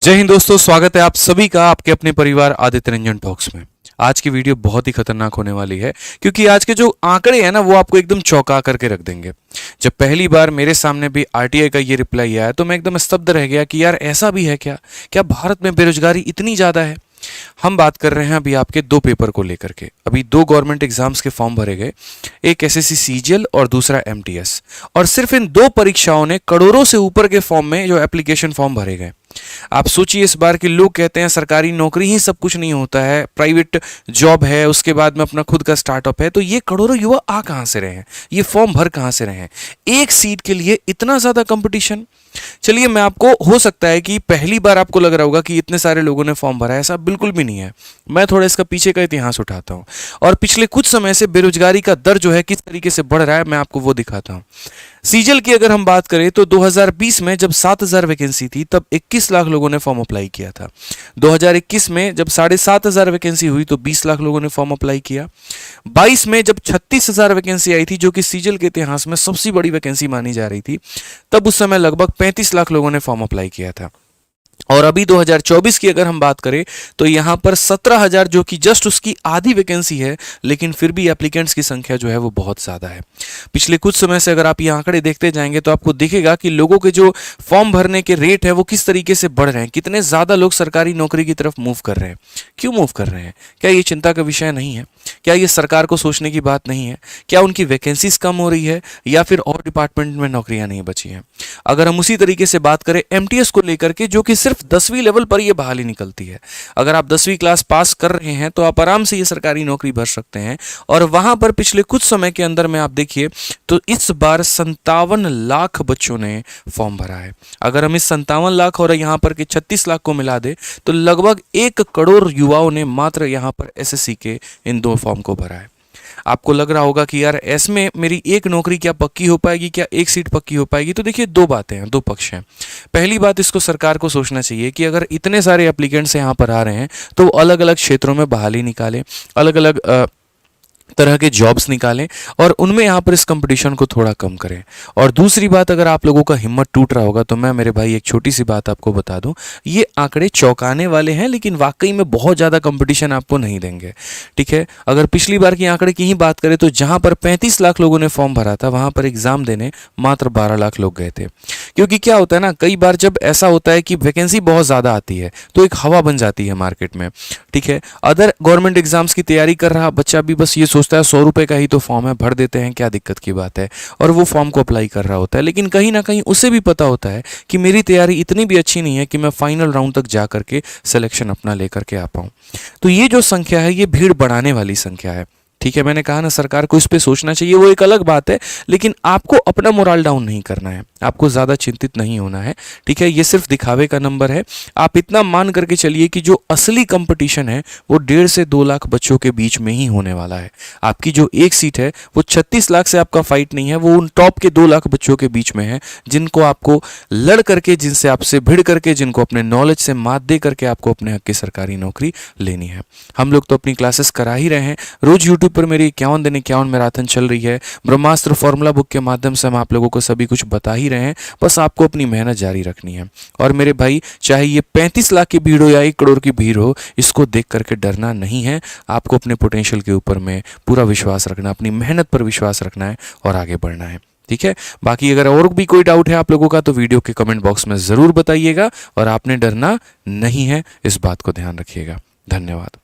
जय हिंद दोस्तों, स्वागत है आप सभी का आपके अपने परिवार आदित्य रंजन टॉक्स में। आज की वीडियो बहुत ही खतरनाक होने वाली है क्योंकि आज के जो आंकड़े हैं ना वो आपको एकदम चौंका करके रख देंगे। जब पहली बार मेरे सामने भी आरटीआई का ये रिप्लाई आया तो मैं एकदम स्तब्ध रह गया कि यार ऐसा भी है क्या? क्या भारत में बेरोजगारी इतनी ज़्यादा है? हम बात कर रहे हैं अभी आपके दो पेपर को लेकर के। अभी दो गवर्नमेंट एग्जाम्स के फॉर्म भरे गए, एक एसएससी सीजीएल और दूसरा एमटीएस, और सिर्फ इन दो परीक्षाओं ने करोड़ों से ऊपर के फॉर्म में जो एप्लीकेशन फॉर्म भरे गए। आप सोचिए इस बार के लोग कहते हैं सरकारी नौकरी ही सब कुछ नहीं होता है, प्राइवेट जॉब है, उसके बाद में अपना खुद का स्टार्टअप है। तो ये करोड़ों युवा आ कहां से रहे हैं, ये फॉर्म भर कहां से रहे हैं? एक सीट के लिए इतना ज्यादा कंपटीशन। चलिए, मैं आपको, हो सकता है कि पहली बार आपको लग रहा होगा कि इतने सारे लोगों ने फॉर्म भरा है, ऐसा बिल्कुल भी नहीं है। मैं थोड़ा इसका पीछे का इतिहास उठाता हूं और पिछले कुछ समय से बेरोजगारी का दर जो है किस तरीके से बढ़ रहा है मैं आपको वो दिखाता हूं। सीजल की अगर हम बात करें तो 2020 में जब 7,000 वैकेंसी थी तब 21 लाख लोगों ने फॉर्म अप्लाई किया था। 2021 में जब 7,500 वैकेंसी हुई तो 20 लाख लोगों ने फॉर्म अप्लाई किया। 22 में जब 36,000 वैकेंसी आई थी, जो कि सीजल के इतिहास में सबसे बड़ी वैकेंसी मानी जा रही थी, तब उस समय लगभग 35 लाख लोगों ने फॉर्म अप्लाई किया था। और अभी 2024 की अगर हम बात करें तो यहां पर 17,000, जो कि जस्ट उसकी आधी वैकेंसी है, लेकिन फिर भी एप्लीकेंट्स की संख्या जो है वो बहुत ज़्यादा है। पिछले कुछ समय से अगर आप ये आंकड़े देखते जाएंगे तो आपको दिखेगा कि लोगों के जो फॉर्म भरने के रेट है वो किस तरीके से बढ़ रहे हैं, कितने ज़्यादा लोग सरकारी नौकरी की तरफ मूव कर रहे हैं। क्यों मूव कर रहे हैं? क्या ये चिंता का विषय नहीं है? क्या ये सरकार को सोचने की बात नहीं है? क्या उनकी वैकेंसीज कम हो रही है या फिर और डिपार्टमेंट में नौकरियां नहीं बची हैं? अगर हम उसी तरीके से बात करें एमटीएस को लेकर के, जो कि सिर्फ 10वीं लेवल पर ये बहाली निकलती है। अगर आप 10वीं क्लास पास कर रहे हैं तो आप आराम से ये सरकारी नौकरी भर सकते हैं। और वहां पर पिछले कुछ समय के अंदर में आप देखिए तो इस बार 57 लाख बच्चों ने फॉर्म भरा है। अगर हम इस 57 लाख और यहाँ पर के 36 लाख को मिला दे तो लगभग 1 करोड़ युवाओं ने मात्र यहाँ पर एसएससी के इन दो फॉर्म को भरा है। आपको लग रहा होगा कि यार इसमें मेरी एक नौकरी क्या पक्की हो पाएगी, क्या एक सीट पक्की हो पाएगी? तो देखिए, दो बातें हैं, दो पक्ष हैं। पहली बात, इसको सरकार को सोचना चाहिए कि अगर इतने सारे एप्लीकेंट्स यहाँ पर आ रहे हैं तो अलग अलग क्षेत्रों में बहाली निकालें, अलग अलग तरह के जॉब्स निकालें और उनमें यहाँ पर इस कंपटीशन को थोड़ा कम करें। और दूसरी बात, अगर आप लोगों का हिम्मत टूट रहा होगा तो मैं, मेरे भाई, एक छोटी सी बात आपको बता दूं, ये आंकड़े चौंकाने वाले हैं लेकिन वाकई में बहुत ज़्यादा कंपटीशन आपको नहीं देंगे। ठीक है, अगर पिछली बार के आंकड़े की ही बात करें तो जहाँ पर 35 लाख लोगों ने फॉर्म भरा था वहाँ पर एग्जाम देने मात्र 12 लाख लोग गए थे। क्योंकि क्या होता है ना, कई बार जब ऐसा होता है कि वैकेंसी बहुत ज़्यादा आती है तो एक हवा बन जाती है मार्केट में। ठीक है, अदर गवर्नमेंट एग्जाम्स की तैयारी कर रहा बच्चा भी बस ये सोचता है 100 रुपये का ही तो फॉर्म है, भर देते हैं, क्या दिक्कत की बात है, और वो फॉर्म को अप्लाई कर रहा होता है। लेकिन कहीं ना कहीं उसे भी पता होता है कि मेरी तैयारी इतनी भी अच्छी नहीं है कि मैं फाइनल राउंड तक जा करके सिलेक्शन अपना लेकर के आ पाऊँ। तो ये जो संख्या है ये भीड़ बढ़ाने वाली संख्या है। ठीक है, मैंने कहा ना, सरकार को इस पे सोचना चाहिए, वो एक अलग बात है, लेकिन आपको अपना मोरल डाउन नहीं करना है, आपको ज़्यादा चिंतित नहीं होना है। ठीक है, ये सिर्फ दिखावे का नंबर है। आप इतना मान करके चलिए कि जो असली कंपटीशन है वो 1.5 से 2 लाख बच्चों के बीच में ही होने वाला है। आपकी जो एक सीट है वो 36 लाख से आपका फाइट नहीं है, वो उन टॉप के 2 लाख बच्चों के बीच में है, जिनको आपको लड़ करके, जिनसे आपसे भिड़ करके, जिनको अपने नॉलेज से मात दे करके आपको अपने हक की सरकारी नौकरी लेनी है। हम लोग तो अपनी क्लासेस करा ही रहे हैं, रोज यूट्यूब पर मेरी 51 दिन 51 मैराथन चल रही है। ब्रह्मास्त्र फॉर्मूला बुक के माध्यम से हम आप लोगों को सभी कुछ बता ही रहे हैं, बस आपको अपनी मेहनत जारी रखनी है। और मेरे भाई, चाहे ये 35 लाख की भीड़ हो या 1 करोड़ की भीड़ हो, इसको देख करके डरना नहीं है। आपको अपने पोटेंशियल के ऊपर में पूरा विश्वास रखना, अपनी मेहनत पर विश्वास रखना है और आगे बढ़ना है। ठीक है, बाकी अगर और भी कोई डाउट है आप लोगों का तो वीडियो के कमेंट बॉक्स में ज़रूर बताइएगा, और आपने डरना नहीं है, इस बात को ध्यान रखिएगा। धन्यवाद।